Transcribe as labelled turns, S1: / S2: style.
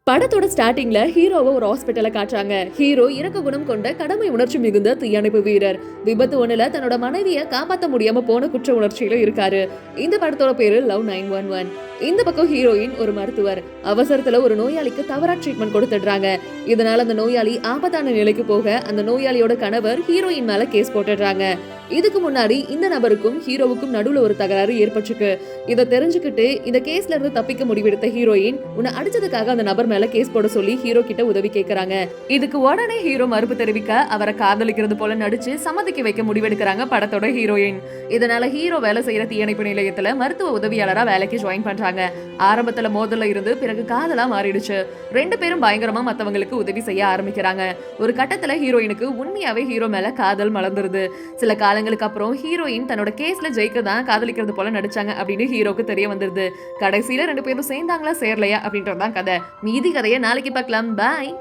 S1: படத்தோட ஸ்டார்டிங்ல ஹீரோவை ஒரு ஹாஸ்பிட்டல்ல காட்டுறாங்க. ஹீரோ இரக்க குணம் கொண்ட கடமை உணர்ச்சி மிகுந்த தீயணைப்பு வீரர். விபத்து ஒண்ணுல தன்னோட மனைவியை காப்பாத்த முடியாம போன குற்ற உணர்ச்சியில இருக்காரு. இந்த படத்தோட பேரு லவ் 911. இந்த பக்கம் ஹீரோயின் ஒரு மருத்துவர். அவசரத்துல ஒரு நோயாளிக்கு தவறா ட்ரீட்மெண்ட் கொடுத்துடுறாங்க. இதனால அந்த நோயாளி ஆபத்தான நிலைக்கு போக அந்த நோயாளியோட கணவர் ஹீரோயின் மேல கேஸ் போட்டுடுறாங்க. இதுக்கு முன்னாடி இந்த நபருக்கும் ஹீரோவுக்கும் நடுவுல ஒரு தகராறு ஏற்பட்டிருக்கு. இதை தெரிஞ்சுக்கிட்டு இந்த கேஸ்ல இருந்து தப்பிக்க முடிவெடுத்த ஹீரோயின் உன்னை அடிச்சதுக்காக அந்த நபர் மேல கேஸ் போட சொல்லி ஹீரோ கிட்ட உதவி கேக்குறாங்க. இதுக்கு உடனே ஹீரோ மறுப்பு தெரிவிக்க அவரை காதலிக்கிறது போல நடிச்சு சம்மதிக்க வைக்க முடிவெடுக்கிறாங்க படத்தோட ஹீரோயின். இதனால ஹீரோ வேலை செய்யற தீயணைப்பு நிலையத்துல மருத்துவ உதவியாளரா வேலைக்கு ஜாயின் பண்றாங்க. ஆரம்பத்துல மோதல்ல இருந்து பிறகு காதலா மாறிடுச்சு. ரெண்டு பேரும் பயங்கரமா மத்தவங்களுக்கு உதவி செய்ய ஆரம்பிக்கிறாங்க. ஒரு கட்டத்துல ஹீரோயினுக்கு உண்மையாவே ஹீரோ மேல காதல் மலர்ந்துருது. சில காலங்களுக்கு அப்புறம் ஹீரோயின் தன்னோட கேஸ்ல ஜெயிக்க தான் காதலிக்கிறது போல நடிச்சாங்க அப்படின்னு ஹீரோக்கு தெரிய வந்துருது. கடைசியில ரெண்டு பேரும் சேர்ந்தாங்களா சேரலையா அப்படின்றதுதான் கதை. மீதி கதையை நாளைக்கு பார்க்கலாம். பாய்.